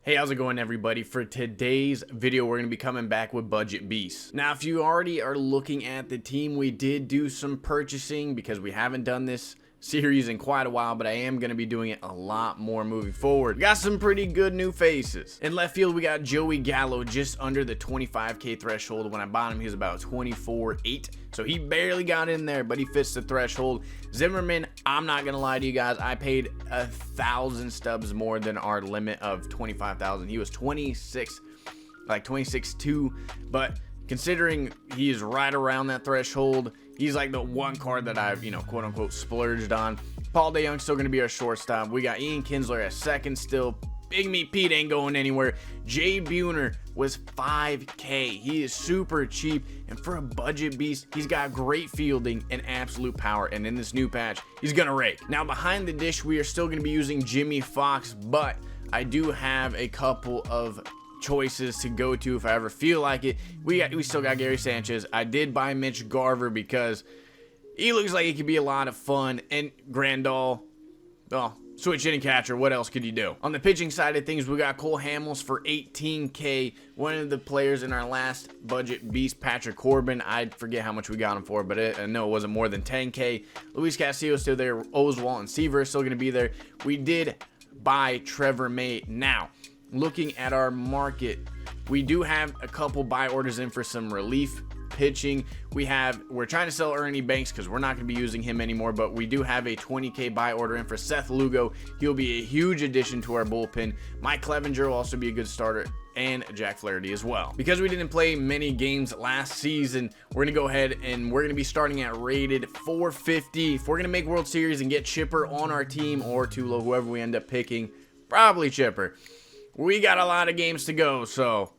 Hey, how's it going, everybody? For today's video, we're going to be coming back with Budget Beasts. Now, if you already are looking at the team, we did do some purchasing because we haven't done this series in quite a while, but I am going to be doing it a lot more moving forward. We got some pretty good new faces. In left field, we got Joey Gallo just under the 25K threshold. When I bought him, he was about 24.8. So he barely got in there, but he fits the threshold. Zimmerman, I'm not gonna lie to you guys, I paid 1,000 stubs more than our limit of 25,000. He was 26, like 26.2, but considering he is right around that threshold, he's like the one card that I've, quote unquote splurged on. Paul DeJong's still gonna be our shortstop. We got Ian Kinsler at second still. Big Meat Pete ain't going anywhere. Jay Buhner was 5K. He is super cheap, and for a budget beast, he's got great fielding and absolute power, and in this new patch, he's gonna rake. Now, behind the dish, we are still gonna be using Jimmy Fox, but I do have a couple of choices to go to if I ever feel like it. We still got Gary Sanchez. I did buy Mitch Garver because he looks like he could be a lot of fun, and Grandal, well, switch hitting catcher, what else could you do? On the pitching side of things, we got Cole Hamels for 18K. One of the players in our last budget beast, Patrick Corbin, I forget how much we got him for, but I know it wasn't more than 10K. Luis Castillo still there. Oswalt and Seaver are still going to be there. We did buy Trevor May. Now, looking at our market, we do have a couple buy orders in for some relief pitching. We're trying to sell Ernie Banks because we're not going to be using him anymore, but we do have a 20K buy order in for Seth Lugo. He'll be a huge addition to our bullpen. Mike Clevenger will also be a good starter, and Jack Flaherty as well. Because we didn't play many games last season, we're going to go ahead and we're going to be starting at rated 450. If we're going to make World Series and get Chipper on our team, or Tulo, whoever we end up picking, probably Chipper. We got a lot of games to go, so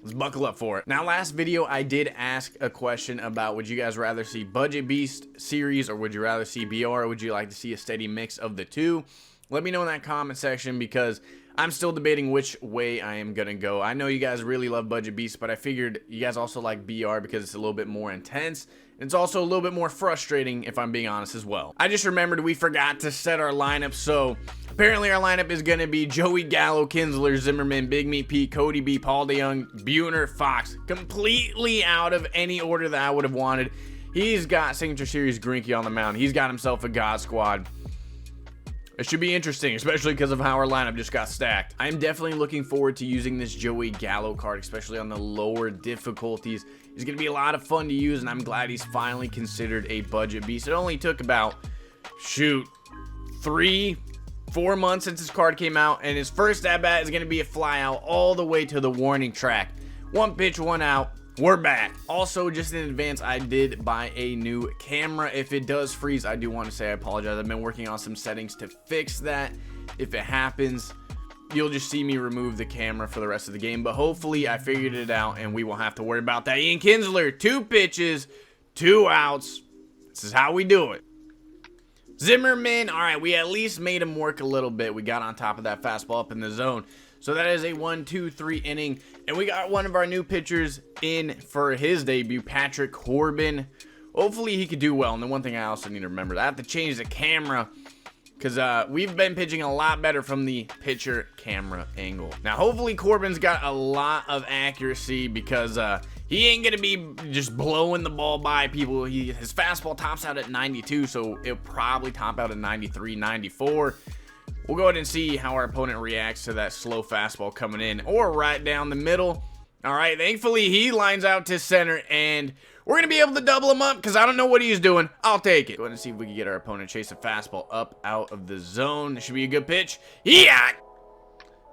let's buckle up for it. Now, last video, I did ask a question about would you guys rather see Budget Beast series or would you rather see BR, or would you like to see a steady mix of the two? Let me know in that comment section because I'm still debating which way I am going to go. I know you guys really love Budget Beast, but I figured you guys also like BR because it's a little bit more intense. It's also a little bit more frustrating, if I'm being honest as well. I just remembered we forgot to set our lineup, so apparently our lineup is going to be Joey Gallo, Kinsler, Zimmerman, Big Meat Pete, Cody B, Paul DeJong, Buhner, Fox. Completely out of any order that I would have wanted. He's got Signature Series Greinke on the mound. He's got himself a God Squad. It should be interesting, especially because of how our lineup just got stacked. I'm definitely looking forward to using this Joey Gallo card, especially on the lower difficulties. He's going to be a lot of fun to use, and I'm glad he's finally considered a budget beast. It only took about, 3-4 months since his card came out, and his first at-bat is going to be a fly out all the way to the warning track. One pitch, one out. We're back. Also, just in advance, I did buy a new camera. If it does freeze, I do want to say I apologize. I've been working on some settings to fix that. If it happens, you'll just see me remove the camera for the rest of the game. But hopefully, I figured it out, and we won't have to worry about that. Ian Kinsler, 2 pitches, 2 outs. This is how we do it. Zimmerman, all right, we at least made him work a little bit. We got on top of that fastball up in the zone. So that is a 1-2-3 inning. And we got one of our new pitchers in for his debut, Patrick Corbin. Hopefully he could do well. And the one thing I also need to remember, I have to change the camera because we've been pitching a lot better from the pitcher camera angle. Now, hopefully Corbin's got a lot of accuracy because he ain't going to be just blowing the ball by people. His fastball tops out at 92, so it'll probably top out at 93, 94. We'll go ahead and see how our opponent reacts to that slow fastball coming in or right down the middle. All right, thankfully he lines out to center, and we're going to be able to double him up because I don't know what he's doing. I'll take it. Go ahead and see if we can get our opponent chase a fastball up out of the zone. This should be a good pitch. Yeah!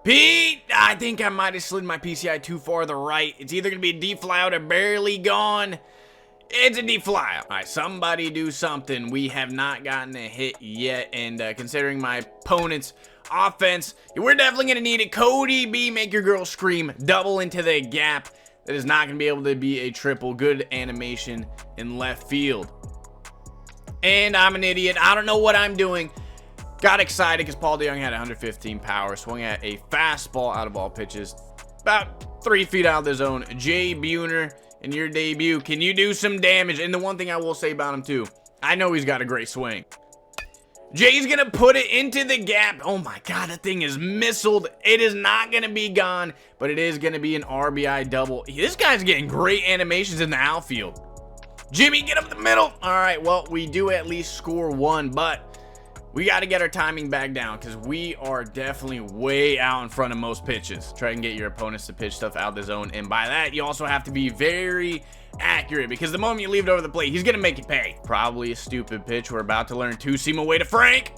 Pete, I think I might have slid my PCI too far to the right. It's either going to be a deep fly out or barely gone. It's a deep fly out. All right, somebody do something. We have not gotten a hit yet, and considering my opponent's offense, we're definitely going to need it. Cody B, make your girl scream. Double into the gap. That is not going to be able to be a triple. Good animation in left field. And I'm an idiot. I don't know what I'm doing. Got excited because Paul DeJong had 115 power. Swung at a fastball out of all pitches. About 3 feet out of the zone. Jay Buhner, in your debut, can you do some damage? And the one thing I will say about him too, I know he's got a great swing. Jay's gonna put it into the gap. Oh my God, that thing is missiled. It is not gonna be gone, but it is gonna be an RBI double. This guy's getting great animations in the outfield. Jimmy, get up the middle. All right, well, we do at least score one, but we got to get our timing back down because we are definitely way out in front of most pitches. Try and get your opponents to pitch stuff out of the zone, and by that, you also have to be very accurate because the moment you leave it over the plate, he's going to make you pay. Probably a stupid pitch. We're about to learn two-seam away to Frank.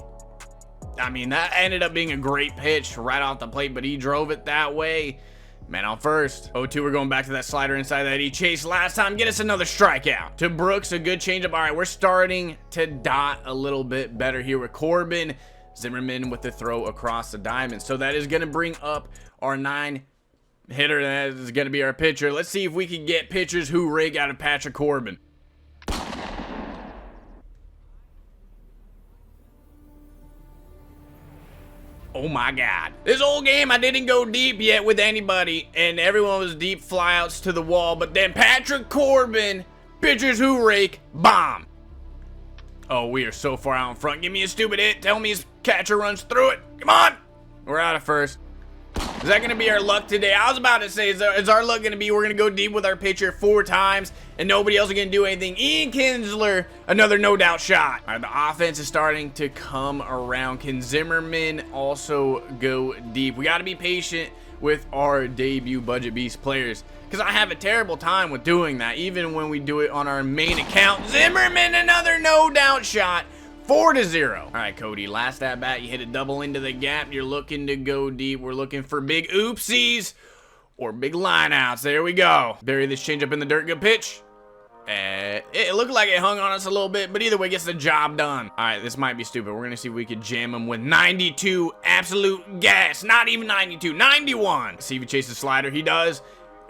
I mean, that ended up being a great pitch right off the plate, but he drove it that way. Man on first. 0-2, we're going back to that slider inside that he chased last time. Get us another strikeout. To Brooks, a good changeup. All right, we're starting to dot a little bit better here with Corbin. Zimmerman with the throw across the diamond. So that is going to bring up our 9-hitter. That is going to be our pitcher. Let's see if we can get pitchers who rake out of Patrick Corbin. Oh my God. This whole game, I didn't go deep yet with anybody, and everyone was deep flyouts to the wall, but then Patrick Corbin, pitchers who rake, bomb. Oh, we are so far out in front. Give me a stupid hit. Tell me his catcher runs through it. Come on. We're out of first. Is that going to be our luck today? I was about to say, is our luck going to be we're going to go deep with our pitcher 4 times and nobody else is going to do anything? Ian Kinsler, another no-doubt shot. All right, the offense is starting to come around. Can Zimmerman also go deep? We got to be patient with our debut Budget Beast players because I have a terrible time with doing that, even when we do it on our main account. Zimmerman, another no-doubt shot. 4-0. All right, Cody, last at bat, you hit a double into the gap. You're looking to go deep. We're looking for big oopsies or big lineouts. There we go. Bury this changeup in the dirt. Good pitch. It looked like it hung on us a little bit, but either way, gets the job done. All right, this might be stupid. We're going to see if we can jam him with 92 absolute gas. Not even 92, 91. See if he chases the slider. He does.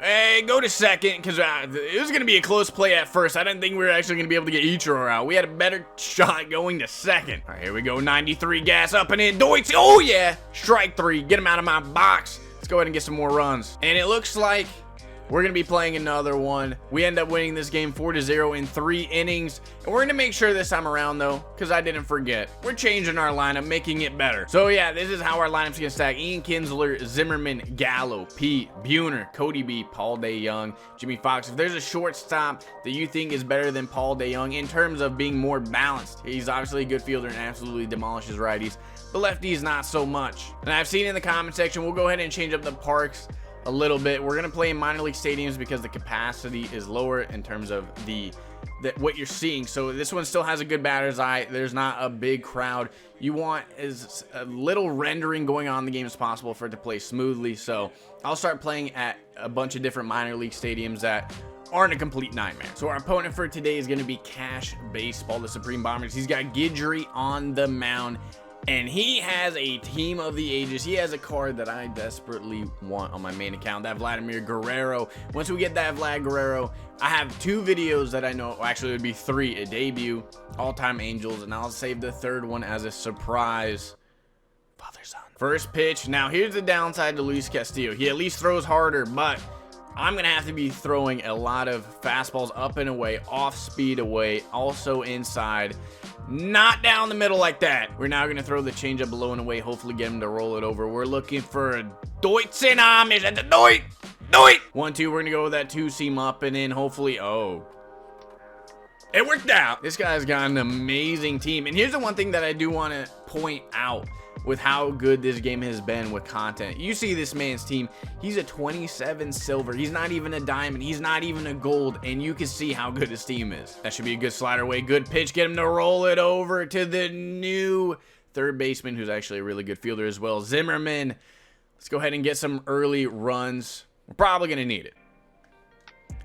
Hey, go to second, because it was going to be a close play at first. I didn't think we were actually going to be able to get Ichiro out. We had a better shot going to second. All right, here we go. 93 gas up and in. Deutsch. Oh, yeah. Strike 3. Get him out of my box. Let's go ahead and get some more runs. And it looks like we're going to be playing another one. We end up winning this game 4-0 in 3 innings. And we're going to make sure this time around, though, because I didn't forget, we're changing our lineup, making it better. So, yeah, this is how our lineup's going to stack. Ian Kinsler, Zimmerman, Gallo, Pete, Buhner, Cody B, Paul DeJong, Jimmy Fox. If there's a shortstop that you think is better than Paul DeJong in terms of being more balanced, he's obviously a good fielder and absolutely demolishes righties. The lefties, not so much. And I've seen in the comment section, we'll go ahead and change up the parks a little bit. We're gonna play in minor league stadiums because the capacity is lower in terms of what you're seeing. So this one still has a good batter's eye. There's not a big crowd. You want as a little rendering going on in the game as possible for it to play smoothly. So I'll start playing at a bunch of different minor league stadiums that aren't a complete nightmare. So our opponent for today is going to be Cash Baseball, the Supreme Bombers. He's got Guidry on the mound, and he has a team of the ages. He has a card that I desperately want on my main account, that Vladimir Guerrero. Once we get that Vlad Guerrero, I have 2 videos that I know, well, actually it would be 3, a debut, all-time Angels, and I'll save the 3rd one as a surprise. Father-son. First pitch. Now here's the downside to Luis Castillo. He at least throws harder, but I'm going to have to be throwing a lot of fastballs up and away, off speed away, also inside. Not down the middle like that. We're now going to throw the changeup below and away, hopefully get him to roll it over. We're looking for a Deutsch and Amish at the Deutsch. 1-2, we're going to go with that 2-seam up and in, hopefully. Oh, it worked out. This guy's got an amazing team. And here's the one thing that I do want to point out with how good this game has been with content. You see this man's team. He's a 27 silver. He's not even a diamond. He's not even a gold. And you can see how good his team is. That should be a good slider away. Good pitch. Get him to roll it over to the new third baseman, who's actually a really good fielder as well, Zimmerman. Let's go ahead and get some early runs. We're probably going to need it.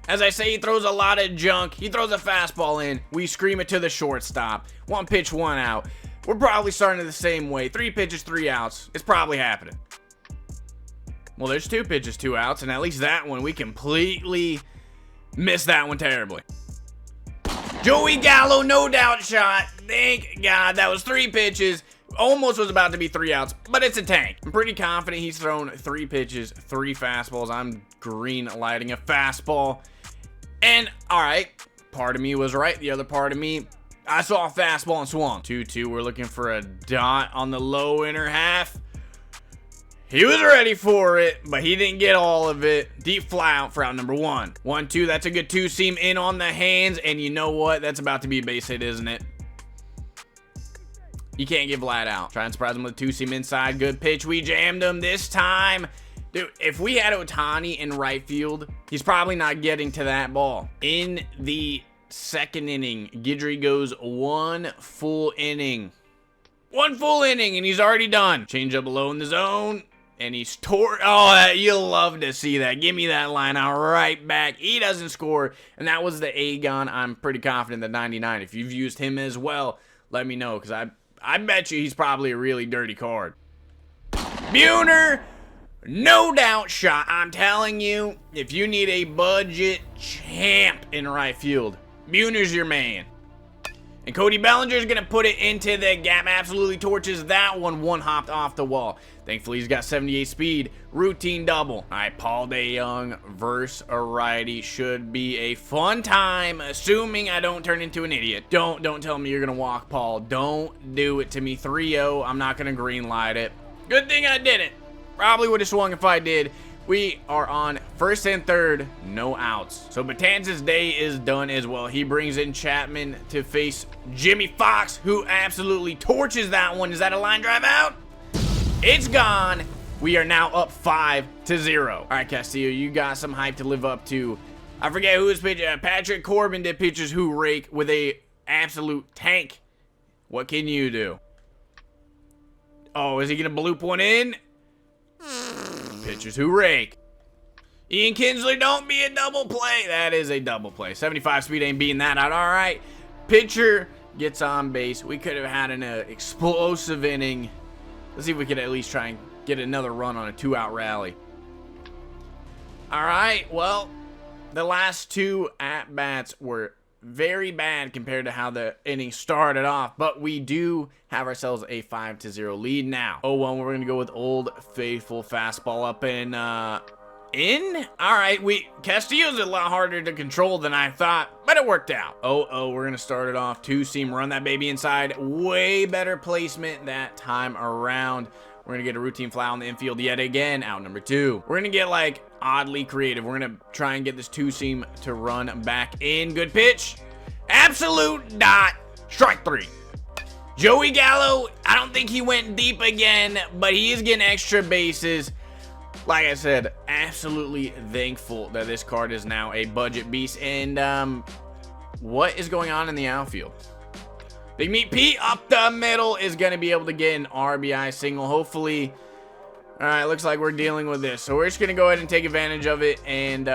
As I say, he throws a lot of junk. He throws a fastball in. We scream it to the shortstop. 1 pitch, 1 out. We're probably starting the same way. 3 pitches, 3 outs. It's probably happening. Well, there's 2 pitches, 2 outs, and at least that one, we completely missed that one terribly. Joey Gallo, no doubt shot. Thank God. That was 3 pitches. Almost was about to be 3 outs, but it's a tank. I'm pretty confident he's thrown 3 pitches, 3 fastballs. I'm green lighting a fastball. And, all right, part of me was right. The other part of me, I saw a fastball and swung. 2-2, we're looking for a dot on the low inner half. He was ready for it, but he didn't get all of it. Deep fly out for out number 1. 1-2, that's a good two-seam in on the hands, and you know what? That's about to be a base hit, isn't it? You can't get Vlad out. Try and surprise him with a two-seam inside. Good pitch. We jammed him this time. Dude, if we had Ohtani in right field, he's probably not getting to that ball. In the second inning, Guidry goes 1 full inning. 1 full inning, and he's already done. Change up low in the zone. And he's oh, you'll love to see that. Give me that line out right back. He doesn't score. And that was the Agon. I'm pretty confident the 99. If you've used him as well, let me know. Because I bet you he's probably a really dirty card. Buhner, no doubt shot. I'm telling you, if you need a budget champ in right field, Buhner's your man. And Cody Bellinger's going to put it into the gap. Absolutely torches that one. One hopped off the wall. Thankfully, he's got 78 speed. Routine double. All right, Paul DeJong versus a righty should be a fun time, assuming I don't turn into an idiot. Don't tell me you're going to walk Paul. Don't do it to me. 3-0. I'm not going to green light it. Good thing I didn't. Probably would have swung if I did. We are on first and third, no outs. So Betances' day is done as well. He brings in Chapman to face Jimmy Fox, who absolutely torches that one. Is that a line drive out? It's gone. We are now up 5-0. All right, Castillo, you got some hype to live up to. I forget who is pitching. Patrick Corbin did pitchers who rake with a absolute tank. What can you do? Oh, is he gonna bloop one in? Pitchers who rake. Ian Kinsley, don't be a double play. That is a double play. 75 speed ain't beating that out. All right. Pitcher gets on base. We could have had an explosive inning. Let's see if we could at least try and get another run on a 2-out rally. All right. Well, the last 2 at-bats were very bad compared to how the inning started off, but we do have ourselves a 5-0 lead now. 0-1, we're gonna go with Old Faithful fastball up in. All right, Castillo's a lot harder to control than I thought, but it worked out. 0-0, we're gonna start it off. Two-seam, run that baby inside. Way better placement that time around. We're gonna get a routine fly on the infield yet again. Out number 2. We're gonna get like oddly creative. We're gonna try and get this two-seam to run back in. Good pitch. Absolute dot. Strike 3. Joey Gallo, I don't think he went deep again, but he is getting extra bases. Like I said, absolutely thankful that this card is now a budget beast. And what is going on in the outfield? Big Meat Pete up the middle is going to be able to get an RBI single, hopefully. All right, looks like we're dealing with this. So we're just going to go ahead and take advantage of it. And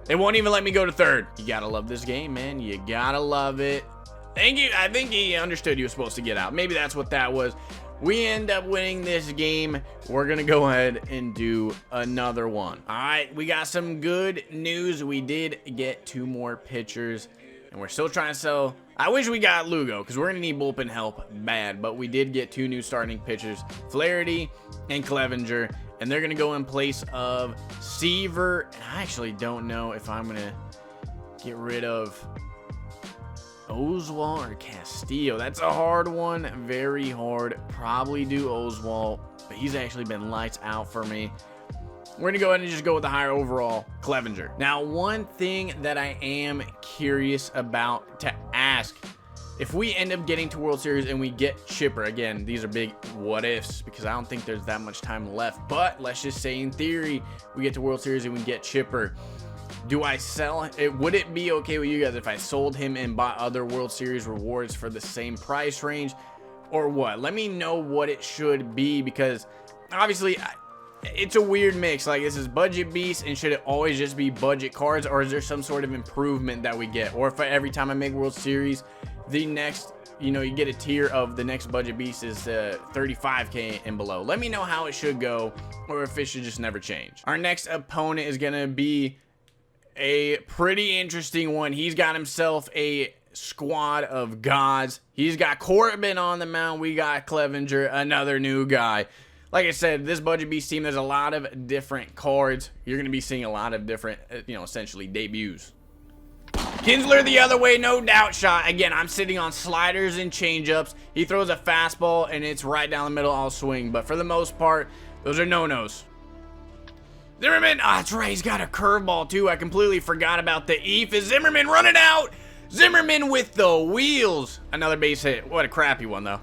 they won't even let me go to third. You got to love this game, man. You got to love it. Thank you. I think he understood he was supposed to get out. Maybe that's what that was. We end up winning this game. We're going to go ahead and do another one. All right, we got some good news. We did get 2 more pitchers, and we're still trying to sell. I wish we got Lugo, because we're going to need bullpen help bad, but we did get 2 new starting pitchers, Flaherty and Clevenger, and they're going to go in place of Seaver. And I actually don't know if I'm going to get rid of Oswalt or Castillo. That's a hard one. Very hard. Probably do Oswalt, but he's actually been lights out for me. We're going to go ahead and just go with the higher overall, Clevenger. Now, one thing that I am curious about to ask, if we end up getting to World Series and we get Chipper, again, these are big what ifs because I don't think there's that much time left, but let's just say in theory, we get to World Series and we get Chipper. Do I sell it? Would it be okay with you guys if I sold him and bought other World Series rewards for the same price range, or what? Let me know what it should be, because obviously it's a weird mix. Like, this is budget beast, and should it always just be budget cards, or is there some sort of improvement that we get? Or if every time I make World Series, the next, you get a tier of the next budget beast is 35K and below. Let me know how it should go, or if it should just never change. Our next opponent is gonna be a pretty interesting one. He's got himself a squad of gods. He's got Corbin on the mound. We got Clevenger, another new guy. Like I said, this budget beast team, there's a lot of different cards. You're going to be seeing a lot of different, essentially debuts. Kinsler the other way, no doubt shot. Again, I'm sitting on sliders and changeups. He throws a fastball, and it's right down the middle. I'll swing. But for the most part, those are no-nos. Zimmerman, that's right. He's got a curveball, too. I completely forgot about the Is Zimmerman running out. Zimmerman with the wheels. Another base hit. What a crappy one, though.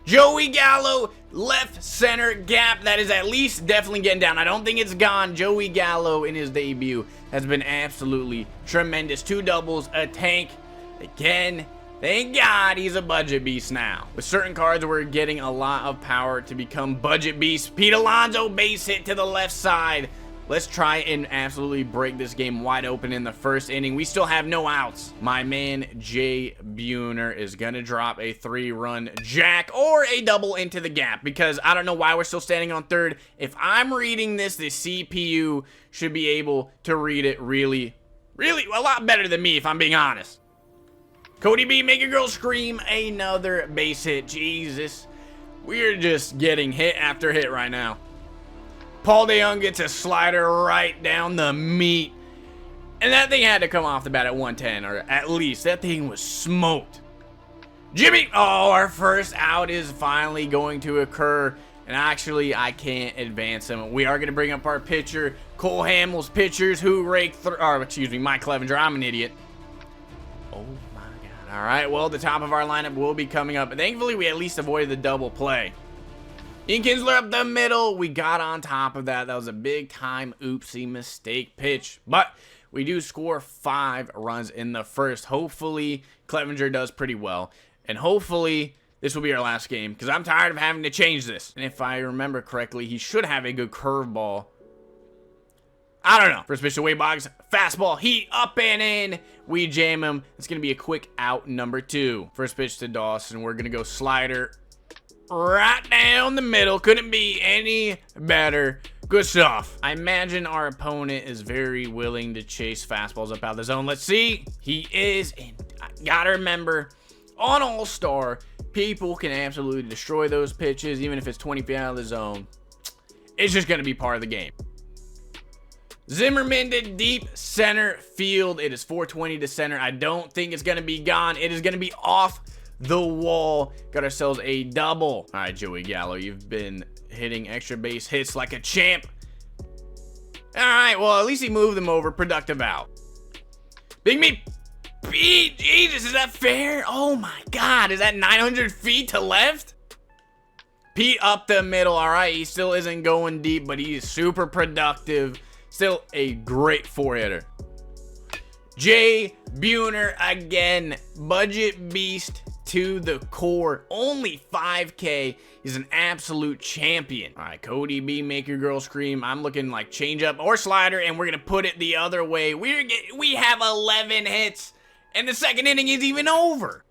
Joey Gallo, left center gap. That is at least definitely getting down. I don't think it's gone. Joey Gallo in his debut has been absolutely tremendous. 2 doubles, a tank. Again, thank God he's a budget beast now. With certain cards, we're getting a lot of power to become budget beasts. Pete Alonso, base hit to the left side. Let's try and absolutely break this game wide open in the first inning. We still have no outs. My man, Jay Buhner, is going to drop a 3-run jack or a double into the gap because I don't know why we're still standing on third. If I'm reading this, the CPU should be able to read it really a lot better than me, if I'm being honest. Cody B, make a girl scream. Another base hit. Jesus. We're just getting hit after hit right now. Paul DeYoung gets a slider right down the meat. And that thing had to come off the bat at 110, or at least that thing was smoked. Jimmy, oh, our first out is finally going to occur. And actually, I can't advance him. We are going to bring up our pitcher, Cole Hamels. Pitchers who rake, Mike Clevenger. I'm an idiot. Oh my God. All right, well, the top of our lineup will be coming up. Thankfully, we at least avoided the double play. Ian Kinsler up the middle. We got on top of that. That was a big time oopsie mistake pitch. But we do score 5 runs in the first. Hopefully, Clevenger does pretty well. And hopefully, this will be our last game. Because I'm tired of having to change this. And if I remember correctly, he should have a good curveball. I don't know. First pitch to Wade Boggs. Fastball. Heat up and in. We jam him. It's going to be a quick out number 2. First pitch to Dawson. We're going to go slider. Right down the middle. Couldn't be any better. Good stuff. I imagine our opponent is very willing to chase fastballs up out of the zone. Let's see. He is. And I gotta remember, on All-Star, people can absolutely destroy those pitches, even if it's 20 feet out of the zone. It's just gonna be part of the game. Zimmerman to deep center field. It is 420 to center. I don't think it's gonna be gone. It is gonna be off the wall. Got ourselves a double. All right, Joey Gallo, you've been hitting extra base hits like a champ. All right, well, at least he moved them over. Productive out. Big Meat Pete, Jesus, is that fair? Oh my God, is that 900 feet to left? Pete up the middle. All right, he still isn't going deep, but he's super productive. Still a great 4-hitter. Jay Buhner again, budget beast to the core. Only 5K. He's an absolute champion. All right, Cody B, make your girl scream. I'm looking like changeup or slider, and we're gonna put it the other way. We have 11 hits, and the second inning is even over.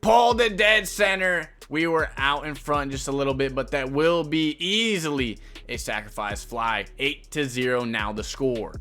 Paul to dead center. We were out in front just a little bit, but that will be easily a sacrifice fly. 8-0 now the score.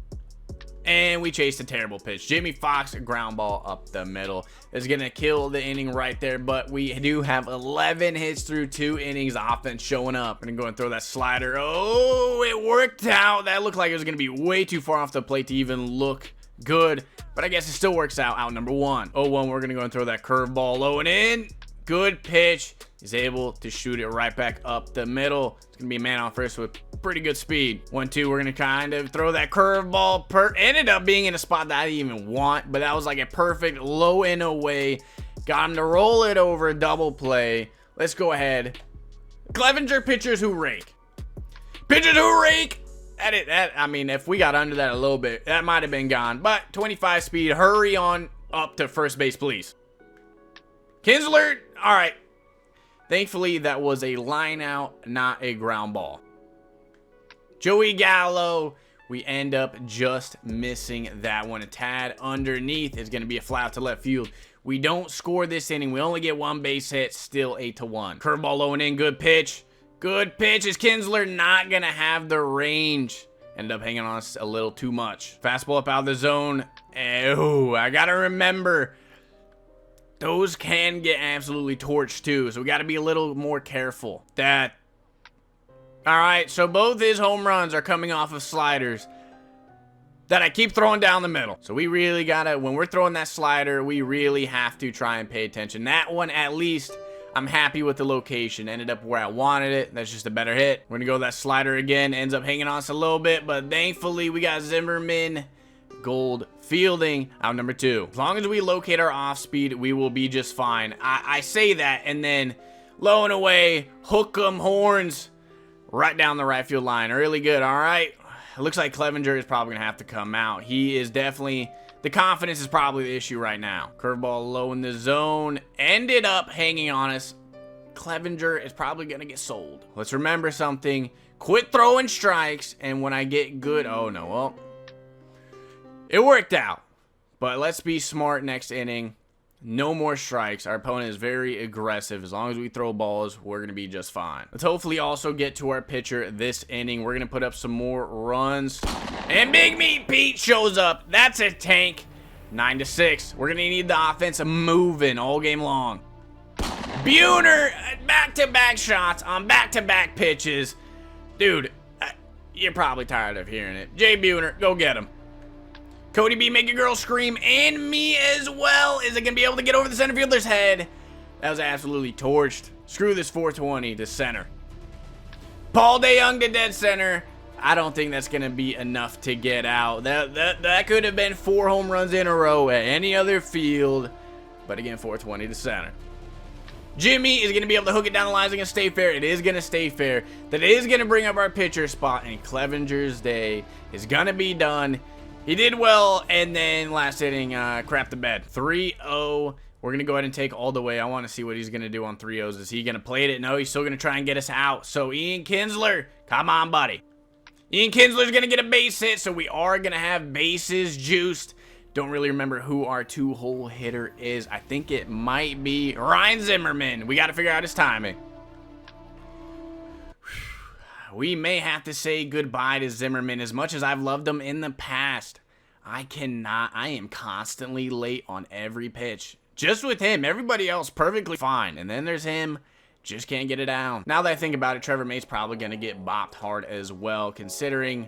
And we chased a terrible pitch. Jimmy Fox, a ground ball up the middle. Is going to kill the inning right there. But we do have 11 hits through 2 innings. Offense showing up. And go and throw that slider. Oh, it worked out. That looked like it was going to be way too far off the plate to even look good. But I guess it still works out. Out number 1. 0-1, we're going to go and throw that curveball low and in. Good pitch. He's able to shoot it right back up the middle. It's going to be a man on first with pretty good speed. 1-2, we're going to kind of throw that curveball. Ended up being in a spot that I didn't even want, but that was like a perfect low and away. Got him to roll it over, double play. Let's go ahead. Clevenger, pitchers who rake. Pitchers who rake. I mean, if we got under that a little bit, that might have been gone. But 25 speed, hurry on up to first base, please. Kinsler, all right. Thankfully, that was a line out, not a ground ball. Joey Gallo, we end up just missing that one. A tad underneath is going to be a fly out to left field. We don't score this inning. We only get 1 base hit, still 8-1. Curveball low and in, good pitch. Good pitch. Is Kinsler not going to have the range? Ended up hanging on us a little too much. Fastball up out of the zone. Oh, I got to remember, those can get absolutely torched too, so we got to be a little more careful. All right, so both his home runs are coming off of sliders. that I keep throwing down the middle. So we really gotta, when we're throwing that slider, we really have to try and pay attention. That one, at least, I'm happy with the location. Ended up where I wanted it. That's just a better hit. We're gonna go that slider again. Ends up hanging on us a little bit, but thankfully we got Zimmerman gold fielding out number 2. As long as we locate our off speed, we will be just fine. I say that, and then low and away, hook 'em horns right down the right field line. Really good. All right. It looks like Clevenger is probably gonna have to come out. He is definitely, the confidence is probably the issue right now. Curveball low in the zone, ended up hanging on us. Clevenger is probably gonna get sold. Let's remember something. Quit throwing strikes, and when I get good, oh no, well, it worked out. But let's be smart next inning. No more strikes. Our opponent is very aggressive. As long as we throw balls, we're going to be just fine. Let's hopefully also get to our pitcher this inning. We're going to put up some more runs. And Big Meat Pete shows up. That's a tank. 9-6. We're going to need the offense moving all game long. Buhner, back-to-back shots on back-to-back pitches. Dude, you're probably tired of hearing it. Jay Buhner, go get him. Cody B, make a girl scream, and me as well. Is it going to be able to get over the center fielder's head? That was absolutely torched. Screw this 420 to center. Paul DeYoung to dead center. I don't think that's going to be enough to get out. That could have been 4 home runs in a row at any other field. But again, 420 to center. Jimmy is going to be able to hook it down the line. Is it going to stay fair? It is going to stay fair. That is going to bring up our pitcher spot, and Clevenger's day is going to be done. He did well, and then last inning, crapped the bed. 3-0. We're going to go ahead and take all the way. I want to see what he's going to do on 3-0s. Is he going to play it? No, he's still going to try and get us out. So, Ian Kinsler, come on, buddy. Ian Kinsler's going to get a base hit, so we are going to have bases juiced. Don't really remember who our 2-hole hitter is. I think it might be Ryan Zimmerman. We got to figure out his timing. We may have to say goodbye to Zimmerman. As much as I've loved him in the past, I am constantly late on every pitch. Just with him, everybody else perfectly fine. And then there's him, just can't get it down. Now that I think about it, Trevor May's probably going to get bopped hard as well, considering...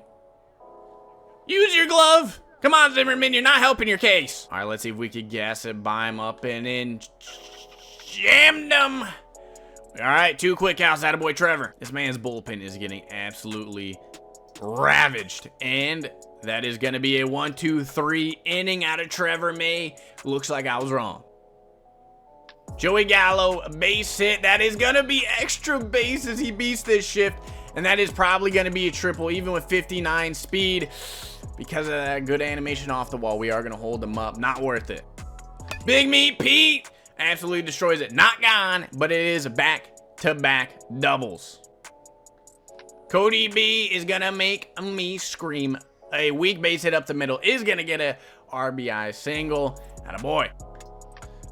Use your glove! Come on, Zimmerman, you're not helping your case. All right, let's see if we could gas it by him up and in. Jammed him! All right, 2 quick outs, attaboy Trevor. This man's bullpen is getting absolutely ravaged. And that is going to be a 1-2-3 inning out of Trevor May. Looks like I was wrong. Joey Gallo, base hit. That is going to be extra bases. He beats this shift. And that is probably going to be a triple, even with 59 speed. Because of that good animation off the wall, we are going to hold him up. Not worth it. Big Meat Pete absolutely destroys it. Not gone, but it is back-to-back doubles. Cody B is going to make me scream. A weak base hit up the middle is going to get a RBI single. Attaboy.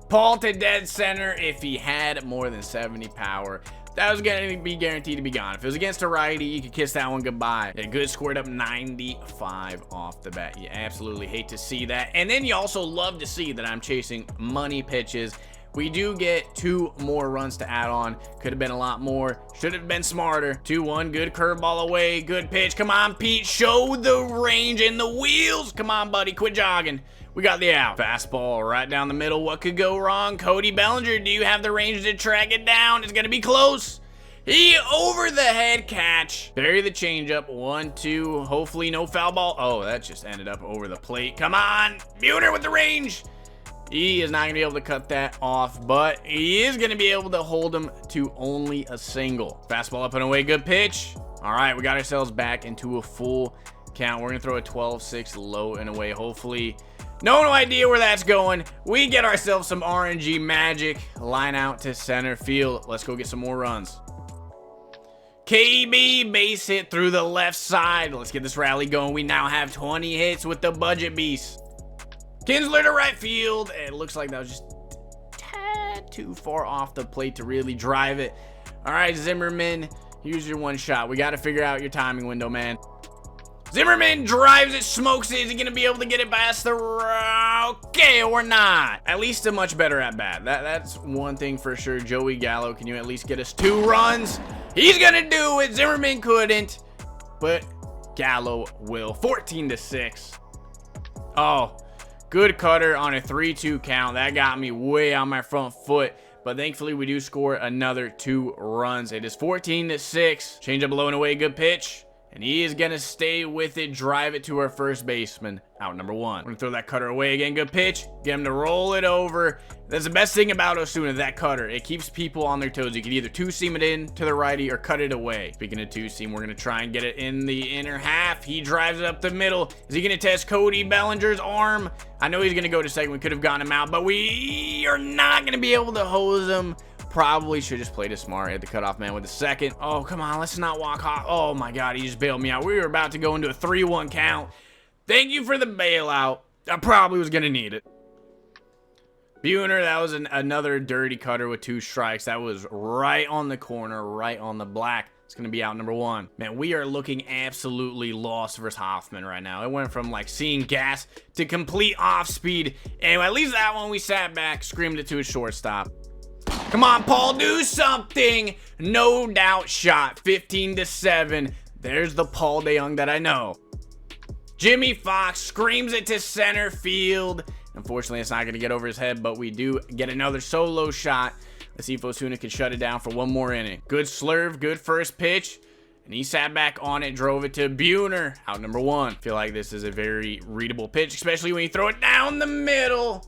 Paul to dead center if he had more than 70 power. That was going to be guaranteed to be gone. If it was against a righty, you could kiss that one goodbye. A good squared up 95 off the bat. You absolutely hate to see that. And then you also love to see that I'm chasing money pitches. We do get 2 more runs to add on. Could have been a lot more. Should have been smarter. 2-1. Good curveball away. Good pitch. Come on, Pete. Show the range and the wheels. Come on, buddy. Quit jogging. We got the out. Fastball right down the middle. What could go wrong? Cody Bellinger, do you have the range to track it down? It's going to be close. He over the head catch. Bury the changeup. 1-2. Hopefully no foul ball. Oh, that just ended up over the plate. Come on. Buhner with the range. He is not going to be able to cut that off, but he is going to be able to hold him to only a single. Fastball up and away. Good pitch. All right, we got ourselves back into a full count. We're going to throw a 12-6 low and away. Hopefully, no idea where that's going. We get ourselves some RNG magic. Line out to center field. Let's go get some more runs. KB base hit through the left side. Let's get this rally going. We now have 20 hits with the budget beast. Kinsler to right field. It looks like that was just a tad too far off the plate to really drive it. All right, Zimmerman, use your one shot. We got to figure out your timing window, man. Zimmerman drives it, smokes it. Is he going to be able to get it past the row? Okay, or not. At least a much better at bat. That's one thing for sure. Joey Gallo, can you at least get us 2 runs? He's going to do it. Zimmerman couldn't, but Gallo will. 14-6. Oh, good cutter on a 3-2 count. That got me way on my front foot. But thankfully, we do score another 2 runs. It is 14-6. Change up low and away. Good pitch. And he is going to stay with it, drive it to our first baseman. Out number 1. We're going to throw that cutter away again. Good pitch. Get him to roll it over. That's the best thing about Osuna, that cutter. It keeps people on their toes. You can either two-seam it in to the righty or cut it away. Speaking of two-seam, we're going to try and get it in the inner half. He drives it up the middle. Is he going to test Cody Bellinger's arm? I know he's going to go to second. We could have gotten him out, but we are not going to be able to hose him. Probably should just played it smart. Hit the cutoff man with the second. Oh, come on. Let's not walk off. Oh, my God. He just bailed me out. We were about to go into a 3-1 count. Thank you for the bailout. I probably was going to need it. Buhner, that was another dirty cutter with 2 strikes. That was right on the corner, right on the black. It's going to be out number 1. Man, we are looking absolutely lost versus Hoffman right now. It went from like seeing gas to complete off speed. Anyway, at least that one we sat back, screamed it to a shortstop. Come on, Paul, do something. No doubt shot. 15-7. There's the Paul DeJong that I know. Jimmy Fox screams it to center field. Unfortunately, it's not going to get over his head, but we do get another solo shot. Let's see if Osuna can shut it down for one more inning. Good slurve, good first pitch. And he sat back on it, drove it to Buhner. Out number 1. Feel like this is a very readable pitch, especially when you throw it down the middle.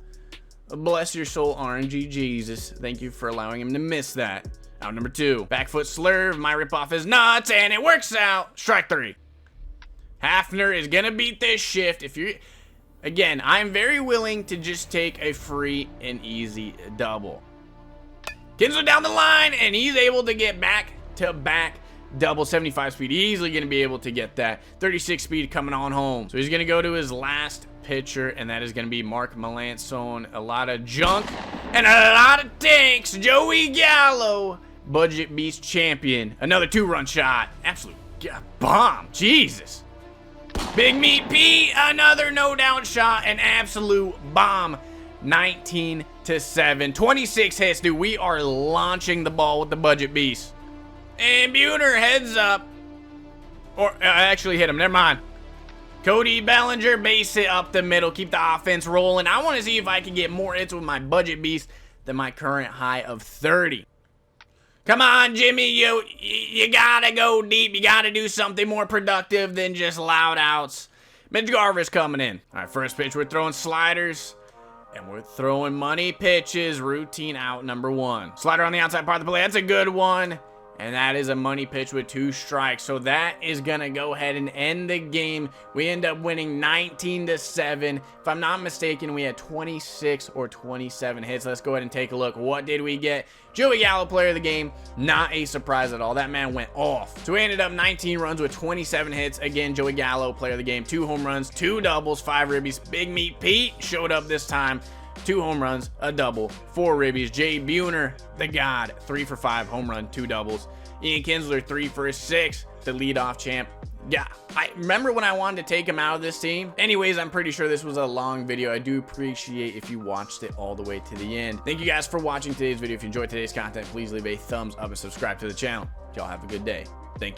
Bless your soul, RNG Jesus. Thank you for allowing him to miss that. Out number 2. Back foot slurve. Might rip off his nuts, and it works out. Strike 3. Hafner is going to beat this shift. If you're... Again, I'm very willing to just take a free and easy double. Kinsler down the line, and he's able to get back-to-back double. 75 speed. Easily going to be able to get that. 36 speed coming on home. So he's going to go to his last pitcher, and that is going to be Mark Melancon. A lot of junk and a lot of tanks. Joey Gallo, Budget Beast champion. Another 2-run shot. Absolute bomb. Jesus. Big Meat Pete, another no-doubt shot. An absolute bomb. 19-7. 26 hits, dude. We are launching the ball with the Budget Beast. And Buhner heads up. Or I actually hit him. Never mind. Cody Bellinger, base it up the middle. Keep the offense rolling. I want to see if I can get more hits with my Budget Beast than my current high of 30. Come on, Jimmy. You got to go deep. You got to do something more productive than just loud outs. Mitch Garver's coming in. All right, first pitch, we're throwing sliders. And we're throwing money pitches. Routine out number 1. Slider on the outside part of the play. That's a good one. And that is a money pitch with 2 strikes. So that is going to go ahead and end the game. We end up winning 19-7. If I'm not mistaken, we had 26 or 27 hits. Let's go ahead and take a look. What did we get? Joey Gallo, player of the game. Not a surprise at all. That man went off. So we ended up 19 runs with 27 hits. Again, Joey Gallo, player of the game. 2 home runs, 2 doubles, 5 ribbies. Big Meat Pete showed up this time. 2 home runs, a double, 4 ribbies. Jay Buhner, the god, 3 for 5, home run, 2 doubles. Ian Kinsler, 3 for 6, the leadoff champ. Yeah, I remember when I wanted to take him out of this team. Anyways, I'm pretty sure this was a long video. I do appreciate if you watched it all the way to the end. Thank you guys for watching today's video. If you enjoyed today's content, please leave a thumbs up and subscribe to the channel. Y'all have a good day. Thank you.